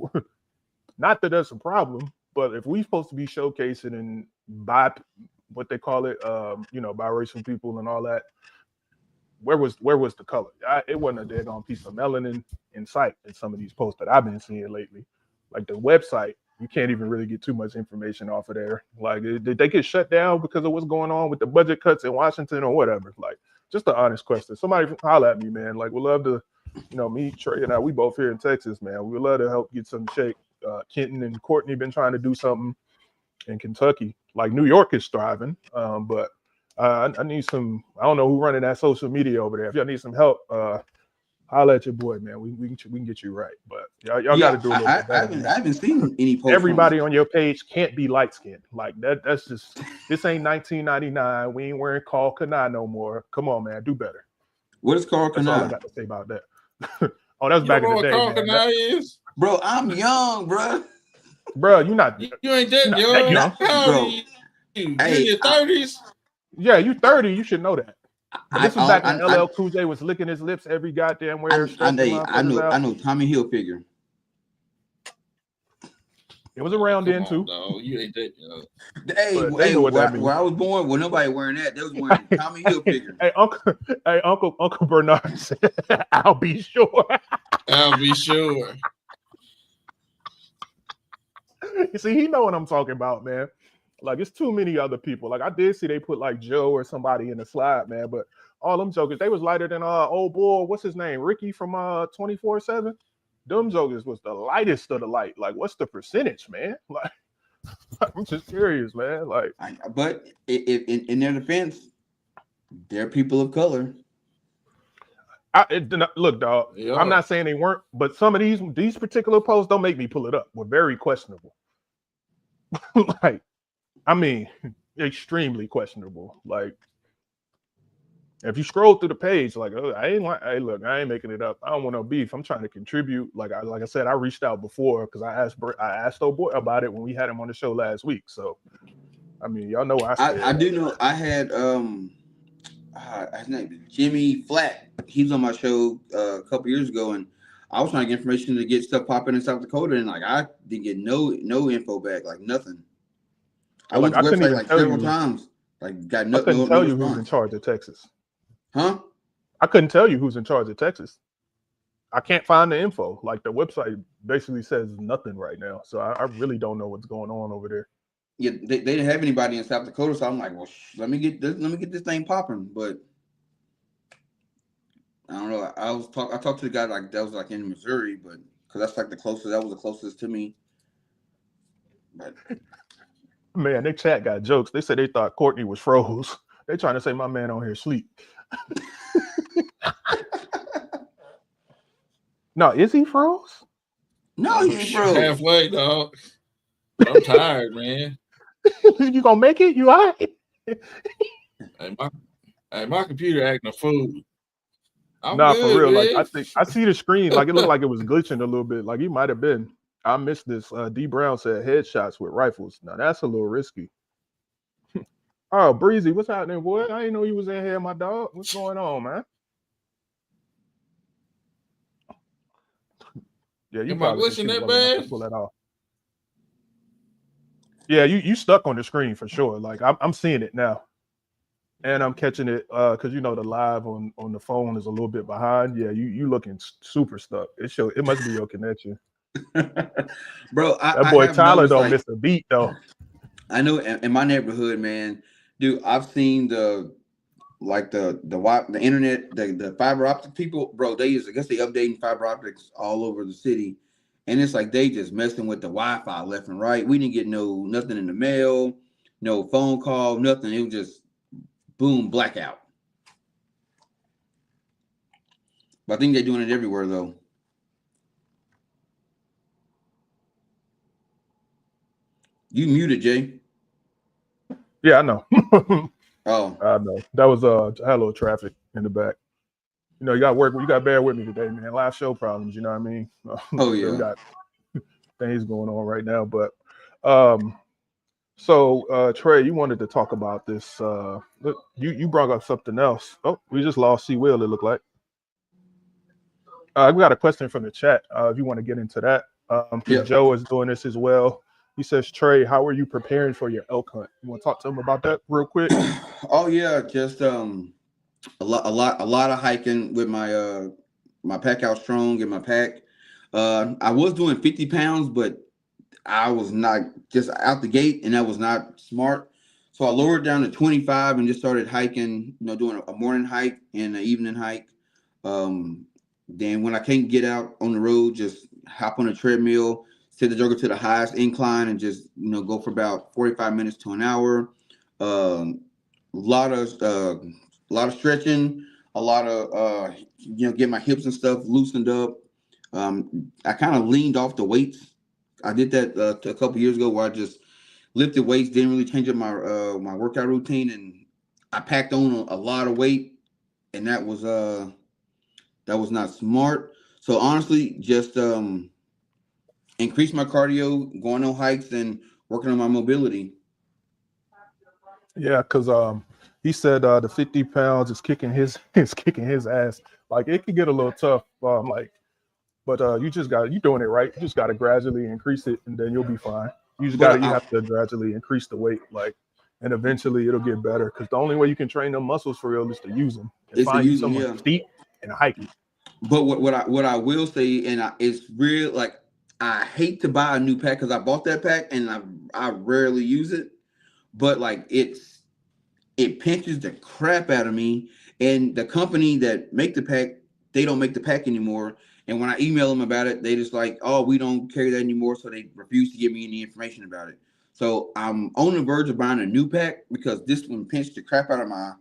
[SPEAKER 2] not that that's a problem, but if we supposed to be showcasing and by what they call it, biracial people and all that, where was the color? It wasn't a daggone piece of melanin in sight in some of these posts that I've been seeing lately. Like the website, you can't even really get too much information off of there. Like, did they get shut down because of what's going on with the budget cuts in Washington or whatever? Like, just an honest question. Somebody holler at me, man. Like, we'd love to, me, Trey, and I, we both here in Texas, man. We would love to help get some shake. Kenton and Courtney been trying to do something in Kentucky. Like, New York is thriving, but I need some. I don't know who running that social media over there. If y'all need some help, holla at your boy, man. We can get you right. But y'all got to do a little bit better.
[SPEAKER 1] I haven't seen any posts.
[SPEAKER 2] Everybody on your page can't be light skinned. Like that's just, this ain't 1999. We ain't wearing Carl Kanai no more. Come on, man, do better.
[SPEAKER 1] What is Carl Kanai?
[SPEAKER 2] That's all I got to say about that. Oh, that's back in the day.
[SPEAKER 3] Carl Kanai is?
[SPEAKER 1] Bro, I'm young, bro.
[SPEAKER 2] Bro, you not.
[SPEAKER 3] You ain't that young,
[SPEAKER 1] bro.
[SPEAKER 3] You in your 30s?
[SPEAKER 2] Yeah, you 30. You should know that. This was back when LL Cool J was licking his lips every goddamn where.
[SPEAKER 1] I know Tommy Hilfiger.
[SPEAKER 2] It was around then too.
[SPEAKER 3] No, you ain't that.
[SPEAKER 1] Hey, where I was born, well, nobody wearing that. They was wearing Tommy Hilfiger.
[SPEAKER 2] Uncle Bernard said, "I'll be sure."
[SPEAKER 3] I'll be sure.
[SPEAKER 2] You see, he know what I'm talking about, man. Like, it's too many other people. Like, I did see they put like Joe or somebody in the slide, man. But all them jokers, they was lighter than old boy. What's his name? Ricky from 24/7. Them jokers was the lightest of the light. Like, what's the percentage, man? Like, I'm just curious, man. Like,
[SPEAKER 1] but in their defense, they're people of color.
[SPEAKER 2] Look, dog. Yeah. I'm not saying they weren't, but some of these particular posts don't make me pull it up. Were very questionable. Like, I mean, extremely questionable. Like, if you scroll through the page, like, hey, look, I ain't making it up. I don't want no beef. I'm trying to contribute. Like I said, I reached out before because I asked old boy about it when we had him on the show last week. So, I mean, y'all know
[SPEAKER 1] I do know. I had his name Jimmy Flatt. He was on my show a couple years ago, and I was trying to get information to get stuff popping in South Dakota, and like I didn't get no info back, like nothing. I went to the website like several times. Like, got no. I couldn't tell you
[SPEAKER 2] who's in charge of Texas.
[SPEAKER 1] Huh?
[SPEAKER 2] I couldn't tell you who's in charge of Texas. I can't find the info. Like, the website basically says nothing right now, so I really don't know what's going on over there.
[SPEAKER 1] Yeah, they didn't have anybody in South Dakota, so I'm like, well, let me get this thing popping. But I don't know. I talked to the guy like that was like in Missouri, but because that's like the closest. That was the closest to me. But
[SPEAKER 2] man, their chat got jokes. They said they thought Courtney was froze. They trying to say my man on here sleep. No, is he froze?
[SPEAKER 1] No, he ain't froze.
[SPEAKER 3] Halfway, dog. I'm tired, man.
[SPEAKER 2] You gonna make it? You all right?
[SPEAKER 3] My computer acting a fool.
[SPEAKER 2] Nah, good, for real. Man. Like, I see the screen. Like, it looked like it was glitching a little bit. Like, he might have been. I missed this. D Brown said headshots with rifles. Now that's a little risky. Oh, Breezy, what's happening, boy? I didn't know you was in here, my dog. What's going on, man? Yeah, you probably glitching that bad. Pull that off. Yeah, you stuck on the screen for sure. Like, I'm seeing it now, and I'm catching it because the live on the phone is a little bit behind. Yeah, you looking super stuck. It must be your connection,
[SPEAKER 1] bro.
[SPEAKER 2] That boy Tyler don't miss a beat though.
[SPEAKER 1] I know in my neighborhood, man, dude. I've seen the internet, the fiber optic people, bro. I guess they updating fiber optics all over the city. And it's like they just messing with the Wi-Fi left and right. We didn't get nothing in the mail, no phone call, nothing. It was just boom, blackout. But I think they're doing it everywhere though. You muted, Jay.
[SPEAKER 2] Yeah, I know.
[SPEAKER 1] Oh,
[SPEAKER 2] I know. That was I had a little traffic in the back. You know, you got work. You got to bear with me today, man. Live show problems. You know what I mean?
[SPEAKER 1] oh
[SPEAKER 2] We
[SPEAKER 1] yeah.
[SPEAKER 2] got things going on right now, but so Trey, you wanted to talk about this. Look, you brought up something else. Oh, we just lost C Will. It looked like. We got a question from the chat. If you want to get into that, because
[SPEAKER 1] Yeah.
[SPEAKER 2] Joe is doing this as well. He says, Trey, how are you preparing for your elk hunt? You want to talk to him about that real quick?
[SPEAKER 1] Oh yeah, just a lot of hiking with my pack out strong and my pack. I was doing 50 pounds, but I was not just out the gate, and that was not smart. So I lowered down to 25 and just started hiking. Doing a morning hike and an evening hike. Then when I can't get out on the road, just hop on a treadmill, set the jogger to the highest incline, and just go for about 45 minutes to an hour. Um, lot of stretching, a lot of get my hips and stuff loosened up. I kind of leaned off the weights. I did that a couple years ago where I just lifted weights, didn't really change up my workout routine, and I packed on a lot of weight, and that was not smart. So honestly, just increase my cardio, going on hikes, and working on my mobility.
[SPEAKER 2] Yeah, because he said the 50 pounds is kicking his ass. Like it can get a little tough. But you doing it right. You just got to gradually increase it, and then you'll be fine. You have to gradually increase the weight, and eventually it'll get better. Because the only way you can train them muscles for real is to use them and
[SPEAKER 1] It's to
[SPEAKER 2] find you
[SPEAKER 1] use them,
[SPEAKER 2] someone
[SPEAKER 1] yeah.
[SPEAKER 2] steep and hiking.
[SPEAKER 1] But what I will say, and it's real, like I hate to buy a new pack because I bought that pack and I rarely use it. But like it pinches the crap out of me, and the company that make the pack, they don't make the pack anymore. And when I email them about it, they just like, oh, we don't carry that anymore, so they refuse to give me any information about it. So I'm on the verge of buying a new pack because this one pinched the crap out of my,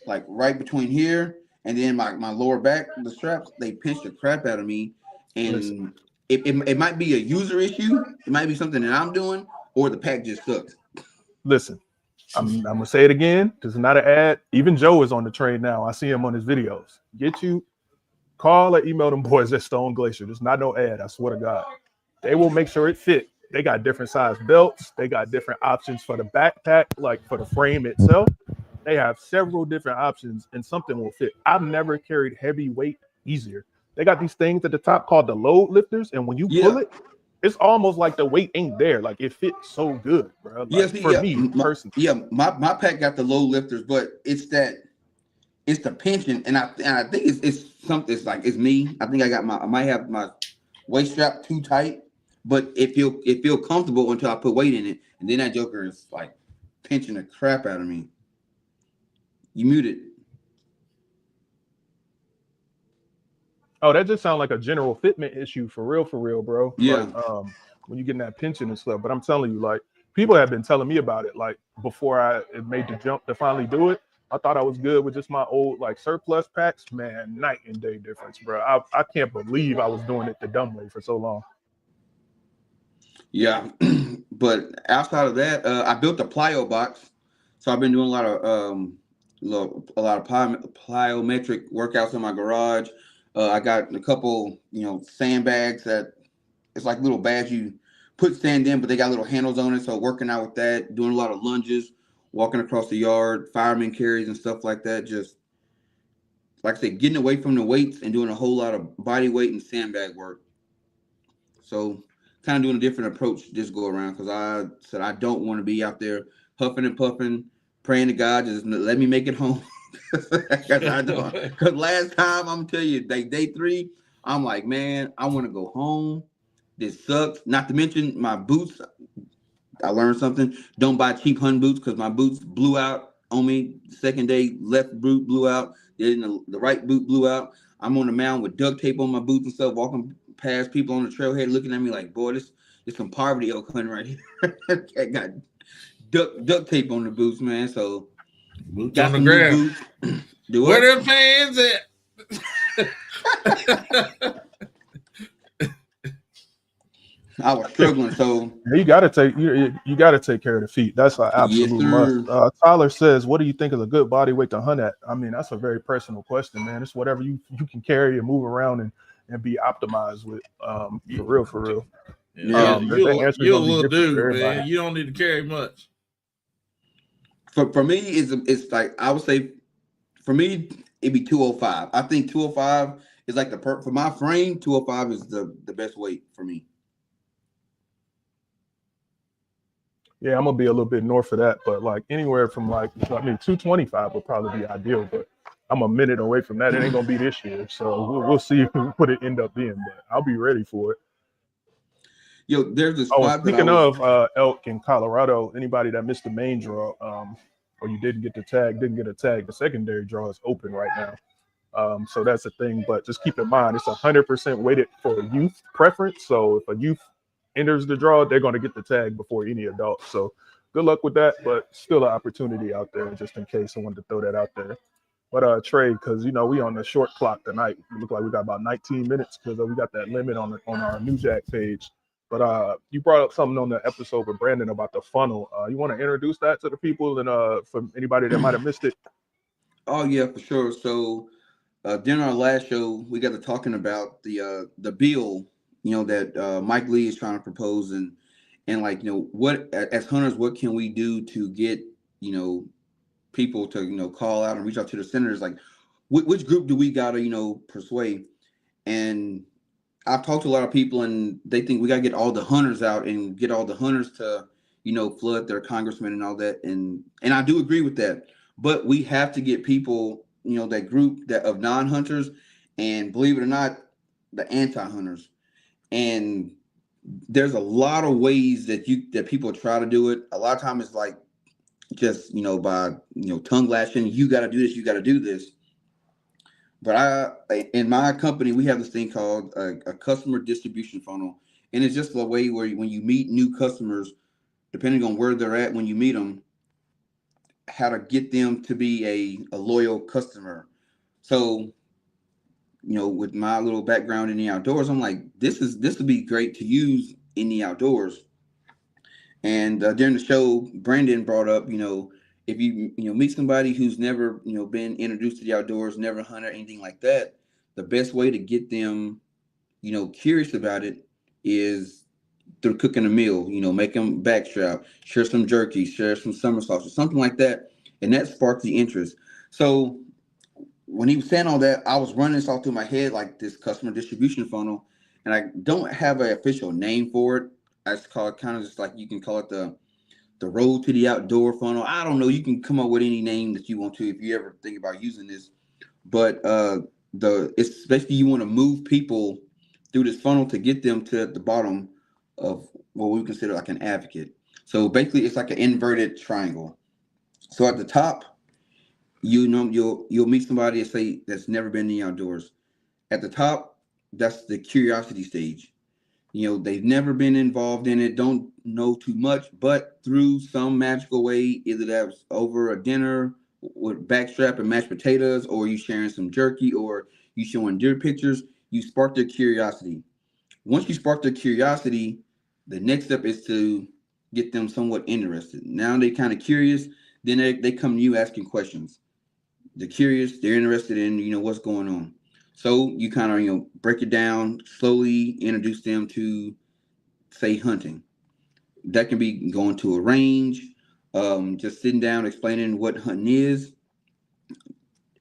[SPEAKER 1] like right between here and then my lower back, the straps, they pinched the crap out of me.
[SPEAKER 2] Listen,
[SPEAKER 1] And it might be a user issue. It might be something that I'm doing, or the pack just sucks.
[SPEAKER 2] listen. I'm gonna say it again. This is not an ad. Even Joe is on the train now. I see him on his videos. Call or email them boys at Stone Glacier. There's not no ad. I swear to God. They will make sure it fit. They got different size belts. They got different options for the backpack, like for the frame itself. They have several different options, and something will fit. I've never carried heavy weight easier. They got these things at the top called the load lifters, and when you pull
[SPEAKER 1] Yeah.
[SPEAKER 2] it, it's almost like the weight ain't there. Like it fits so good, bro.
[SPEAKER 1] Yeah,
[SPEAKER 2] Like
[SPEAKER 1] see,
[SPEAKER 2] for
[SPEAKER 1] yeah,
[SPEAKER 2] me personally.
[SPEAKER 1] my pack got the low lifters, but it's the pension, and I think it's something. It's like it's me. I think I might have my waist strap too tight, but it feel comfortable until I put weight in it, and then that joker is like pinching the crap out of me. You muted.
[SPEAKER 2] Oh, that just sounds like a general fitment issue for real, bro.
[SPEAKER 1] Yeah.
[SPEAKER 2] Like when you getting that pension and stuff. But I'm telling you, like people have been telling me about it. Like before I made the jump to finally do it, I thought I was good with just my old like surplus packs. Man, night and day difference, bro. I can't believe I was doing it the dumb way for so long.
[SPEAKER 1] Yeah, but outside of that, I built a plyo box, so I've been doing a lot of plyometric workouts in my garage. I got a couple, sandbags that it's like little bags you put sand in, but they got little handles on it. So working out with that, doing a lot of lunges, walking across the yard, fireman carries and stuff like that. Just like I said, getting away from the weights and doing a whole lot of body weight and sandbag work. So kind of doing a different approach this go around because I said I don't want to be out there huffing and puffing, praying to God just let me make it home. Because last time I'm telling you, day 3, I'm like, man, I want to go home. This sucks. Not to mention my boots. I learned something. Don't buy cheap hunting boots because my boots blew out on me. The second day, left boot blew out. Then the right boot blew out. I'm on the mound with duct tape on my boots and stuff, walking past people on the trailhead, looking at me like, boy, this some poverty elk hunting right here. I got duct tape on the boots, man. So
[SPEAKER 3] boots
[SPEAKER 1] got
[SPEAKER 3] on the
[SPEAKER 1] some new
[SPEAKER 3] ground.
[SPEAKER 1] boots.
[SPEAKER 3] Where them pants at?
[SPEAKER 1] I was struggling. So
[SPEAKER 2] You gotta take you gotta take care of the feet. That's an
[SPEAKER 1] yes,
[SPEAKER 2] absolute must.
[SPEAKER 1] sir.
[SPEAKER 2] Tyler says, "What do you think is a good body weight to hunt at?" I mean, that's a very personal question, man. It's whatever you can carry and move around and be optimized with. For real, for real.
[SPEAKER 3] Yeah,
[SPEAKER 2] The answer is
[SPEAKER 3] you're a
[SPEAKER 2] gonna be
[SPEAKER 3] little
[SPEAKER 2] different for
[SPEAKER 3] dude,
[SPEAKER 2] everybody.
[SPEAKER 3] man. You don't need to carry much.
[SPEAKER 1] For me, it's like I would say, for me, it'd be 205. I think 205 is like for my frame. 205 is the best weight for me.
[SPEAKER 2] Yeah, I'm gonna be a little bit north of that, but like anywhere from 225 would probably be ideal. But I'm a minute away from that. It ain't gonna be this year, so we'll see what it end up being. But I'll be ready for it.
[SPEAKER 1] Yo, there's a
[SPEAKER 2] Oh, and
[SPEAKER 1] spot that I
[SPEAKER 2] speaking
[SPEAKER 1] was.
[SPEAKER 2] of elk in Colorado, anybody that missed the main draw, or you didn't get the tag, didn't get a tag, the secondary draw is open right now. So that's a thing. But just keep in mind, it's 100% weighted for a youth preference. So if a youth enters the draw, they're going to get the tag before any adult. So good luck with that. But still an opportunity out there, just in case. I wanted to throw that out there. But Trey, because we on the short clock tonight. We look like we got about 19 minutes because we got that limit on our New Jack page. But you brought up something on the episode with Brandon about the funnel. You want to introduce that to the people and for anybody that might have missed it?
[SPEAKER 1] Oh yeah, for sure. So during our last show, we got to talking about the bill, that Mike Lee is trying to propose, and like what as hunters, what can we do to get people to call out and reach out to the senators? Like, which group do we gotta persuade? And I've talked to a lot of people, and they think we gotta get all the hunters out and get all the hunters to flood their congressmen and all that, and I do agree with that. But we have to get people, that group that of non-hunters, and believe it or not, the anti-hunters. And there's a lot of ways that people try to do it. A lot of times it's like just by tongue lashing. You got to do this. You got to do this. But in my company, we have this thing called a customer distribution funnel, and it's just a way where when you meet new customers, depending on where they're at when you meet them, how to get them to be a loyal customer. So, with my little background in the outdoors, I'm like, this would be great to use in the outdoors. And during the show, Brandon brought up, if you meet somebody who's never been introduced to the outdoors, never hunted anything like that, the best way to get them curious about it is through cooking a meal. Make them backstrap, share some jerky, share some summer sauce or something like that, and that sparked the interest. So when he was saying all that, I was running this all through my head like this customer distribution funnel, and I don't have an official name for it. I just call it kind of just like you can call it the road to the outdoor funnel. I don't know. You can come up with any name that you want to if you ever think about using this. But it's basically you want to move people through this funnel to get them to the bottom of what we consider like an advocate. So basically, it's like an inverted triangle. So at the top, you'll meet somebody and say that's never been in the outdoors. At the top, that's the curiosity stage. They've never been involved in it, don't know too much, but through some magical way, either that was over a dinner with backstrap and mashed potatoes, or you sharing some jerky, or you showing deer pictures, you spark their curiosity. Once you spark their curiosity, the next step is to get them somewhat interested. Now they kind of curious, then they come to you asking questions. They're curious, they're interested in what's going on. So you kind of break it down slowly, introduce them to say hunting. That can be going to a range, just sitting down explaining what hunting is,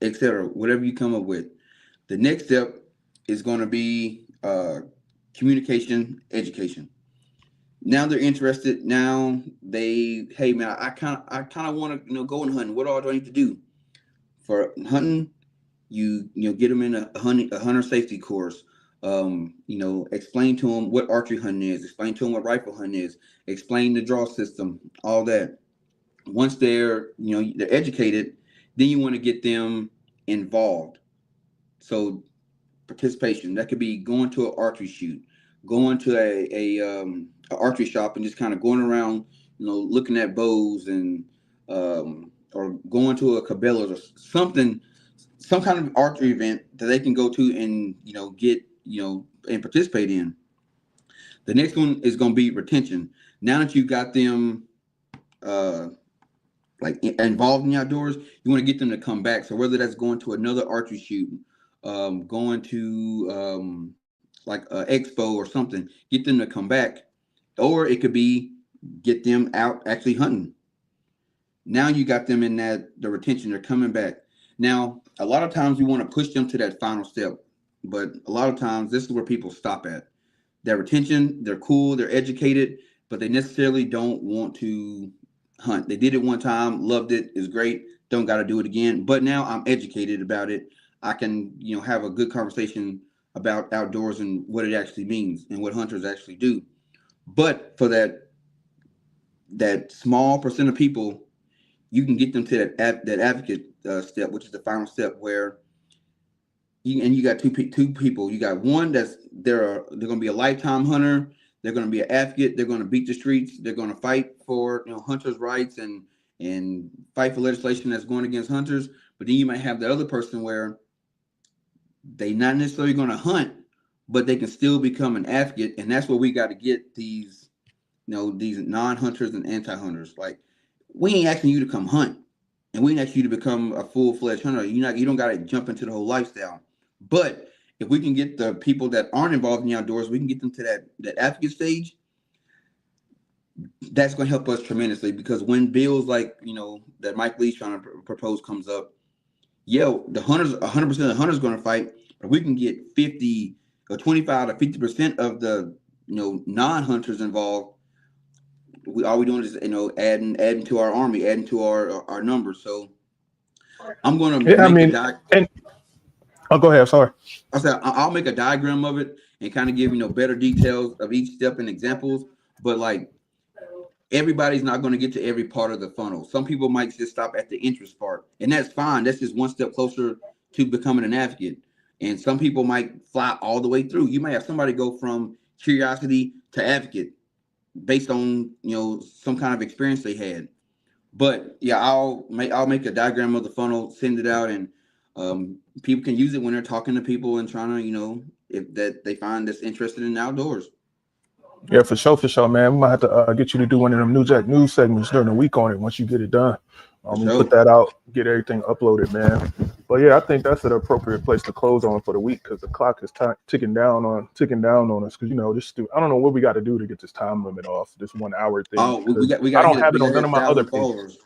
[SPEAKER 1] etc. Whatever you come up with. The next step is going to be communication, education. Now they're interested. Now hey man, I kind of want to go and hunt. What all do I need to do for hunting? You get them in a hunter safety course. Explain to them what archery hunting is. Explain to them what rifle hunting is. Explain the draw system. All that. Once they're they're educated, then you want to get them involved. So participation, that could be going to an archery shoot, going to a archery shop and just kind of going around, looking at bows and or going to a Cabela's or something, some kind of archery event that they can go to and get and participate in. The next one is going to be retention. Now that you got them like involved in the outdoors, you want to get them to come back. So whether that's going to another archery shoot, going to like an expo or something, get them to come back. Or it could be get them out actually hunting. Now you got them in the retention, they're coming back. Now, a lot of times we want to push them to that final step, but a lot of times this is where people stop at. That retention, they're cool, they're educated, but they necessarily don't want to hunt. They did it one time, loved it, it's great, don't got to do it again. But now I'm educated about it. I can, have a good conversation about outdoors and what it actually means and what hunters actually do. But for that small percent of people, you can get them to that advocate step, which is the final step, where you got two people. You got one they're going to be a lifetime hunter. They're going to be an advocate. They're going to beat the streets. They're going to fight for hunters' rights and fight for legislation that's going against hunters. But then you might have the other person where they not necessarily going to hunt, but they can still become an advocate, and that's where we got to get these these non-hunters and anti-hunters. Like, we ain't asking you to come hunt, and we ain't asking you to become a full-fledged hunter. You don't got to jump into the whole lifestyle. But if we can get the people that aren't involved in the outdoors, we can get them to that advocate stage. That's going to help us tremendously, because when bills like that Mike Lee's trying to propose comes up, the hunters, 100% of the hunters going to fight. But we can get 50 or 25 to 50% of the non-hunters involved. All we doing is adding to our army, adding to our numbers. So I'm going to
[SPEAKER 2] go ahead. Sorry.
[SPEAKER 1] I said I'll make a diagram of it and kind of give better details of each step and examples. But like, everybody's not going to get to every part of the funnel. Some people might just stop at the interest part, and that's fine. That's just one step closer to becoming an advocate. And some people might fly all the way through. You might have somebody go from curiosity to advocate based on some kind of experience they had. But yeah, I'll make a diagram of the funnel, send it out, and people can use it when they're talking to people and trying to if that they find that's interested in outdoors.
[SPEAKER 2] Yeah, for sure, man. We might have to get you to do one of them New Jack News segments during the week on it once you get it done. We'll put that out, get everything uploaded, man. But yeah, I think that's an appropriate place to close on for the week, because the clock is ticking down on us. Because I don't know what we got to do to get this time limit off, this 1 hour thing.
[SPEAKER 1] Oh, we got.
[SPEAKER 2] I don't have it on none of my other pages.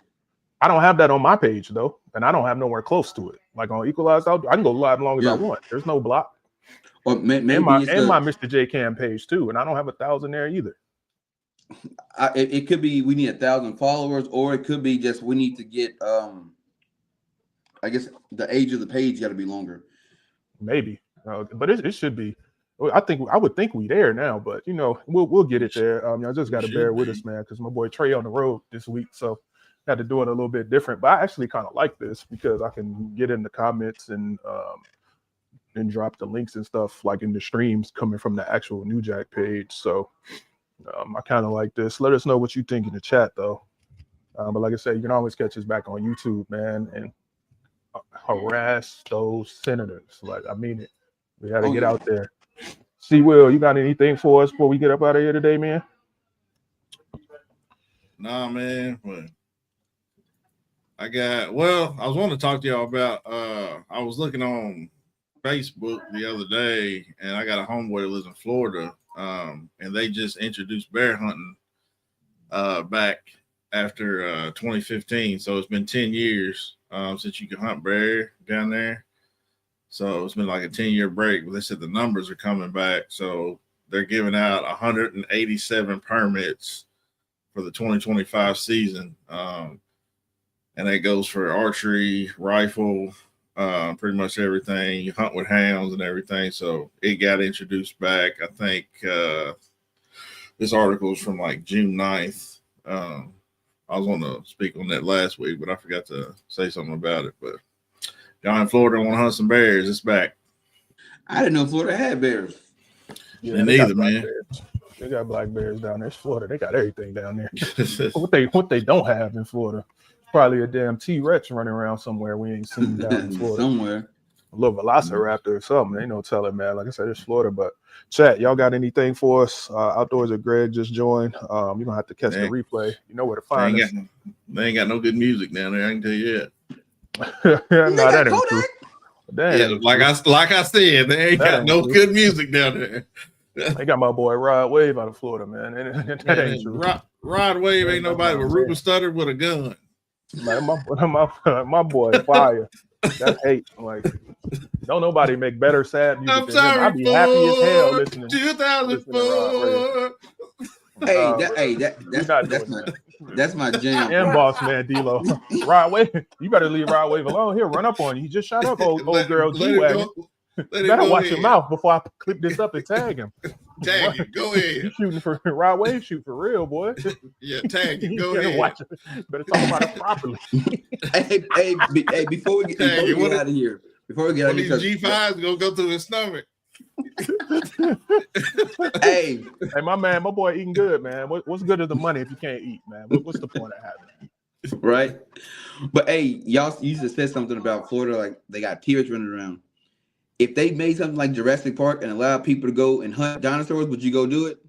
[SPEAKER 2] I don't have that on my page though, and I don't have nowhere close to it. Like on Equalized Outdoor, I can go live as long as I want. There's no block.
[SPEAKER 1] Or maybe
[SPEAKER 2] my Mr. J Cam page too, and I don't have 1,000 there either.
[SPEAKER 1] It could be we need 1,000 followers, or it could be just we need to get I guess the age of the page got to be longer.
[SPEAKER 2] Maybe, but it should be. I would think we there now, but we'll get it there. Y'all just got to bear with us, man, because my boy Trey on the road this week, so had to do it a little bit different. But I actually kind of like this because I can get in the comments and drop the links and stuff like in the streams coming from the actual New Jack page. So I kind of like this. Let us know what you think in the chat though. But like I said, you can always catch us back on YouTube, man, and harass those senators. Like, I mean it. We got to get out there. See, Will, you got anything for us before we get up out of here today, man?
[SPEAKER 3] Nah, man. I was wanting to talk to y'all about, I was looking on Facebook the other day, and I got a homeboy that lives in Florida, and they just introduced bear hunting back after 2015. So it's been 10 years since you can hunt bear down there. So it's been like a 10-year break, but they said the numbers are coming back. So they're giving out 187 permits for the 2025 season. And that goes for archery, rifle, pretty much everything. You hunt with hounds and everything. So it got introduced back. I think this article is from like June 9th. I was going to speak on that last week, but I forgot to say something about it. But down in Florida, want to hunt some bears. It's back.
[SPEAKER 1] I didn't know Florida had bears.
[SPEAKER 3] Yeah, neither, man.
[SPEAKER 2] Bears. They got black bears down there. It's Florida. They got everything down there. What they don't have in Florida, probably a damn T-Rex running around somewhere we ain't seen down in Florida.
[SPEAKER 1] Somewhere.
[SPEAKER 2] a little velociraptor or something. Ain't no telling, man. Like I said, it's Florida. But chat, y'all got anything for us? Outdoors at Greg just joined. You're gonna have to catch the replay. You know where to find us.
[SPEAKER 3] They ain't got no good music down there. I can tell you that.
[SPEAKER 2] No, that ain't true.
[SPEAKER 3] Yeah, like I said, they ain't got no good music down there.
[SPEAKER 2] They got my boy Rod Wave out of Florida, man. That ain't true.
[SPEAKER 3] Rod Wave ain't nobody but Ruben Studdard with a gun.
[SPEAKER 2] Man, my boy fire. That's hate. Like, don't nobody make better sad music than him. I'd be happy as hell listening.
[SPEAKER 3] 2004.
[SPEAKER 1] That's my jam.
[SPEAKER 2] And boss man, D-Lo. Rod Wave, you better leave Rod Wave alone. He'll run up on you. He just shot up old girl G-Wagon. You better watch your mouth before I clip this up and tag him.
[SPEAKER 3] Tag him. Go ahead.
[SPEAKER 2] You shooting for Rod Wave, shoot for real, boy.
[SPEAKER 3] Yeah, tag him. Go ahead.
[SPEAKER 2] Watch it. Better talk about it properly.
[SPEAKER 1] hey, before we get out of here,
[SPEAKER 3] these G5s gonna go through his stomach.
[SPEAKER 1] hey,
[SPEAKER 2] my man, my boy eating good, man. What's good is the money if you can't eat, man? What's the point of having it?
[SPEAKER 1] Right. But hey, y'all used to say something about Florida, like they got T-Rex running around. If they made something like Jurassic Park and allowed people to go and hunt dinosaurs, would you go do it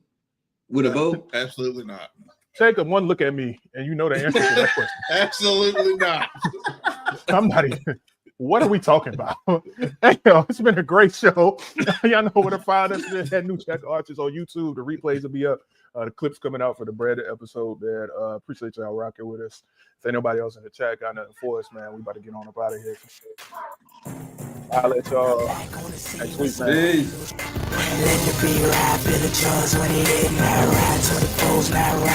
[SPEAKER 1] with a bow?
[SPEAKER 3] Absolutely not.
[SPEAKER 2] Jacob, one look at me and you know the answer to that question.
[SPEAKER 3] Absolutely not.
[SPEAKER 2] I'm not even. What are we talking about? Hey, yo, it's been a great show. Y'all know where to find us at New Jack Archers on YouTube. The replays will be up. The clips coming out for the Branded episode, man. Appreciate y'all rocking with us. If ain't nobody else in the chat got nothing for us, man, we about to get on up out of here. I'll let y'all next week, man.
[SPEAKER 1] Peace.
[SPEAKER 4] Let the beat ride, feel the jaws when he hit my ride, 24's not right.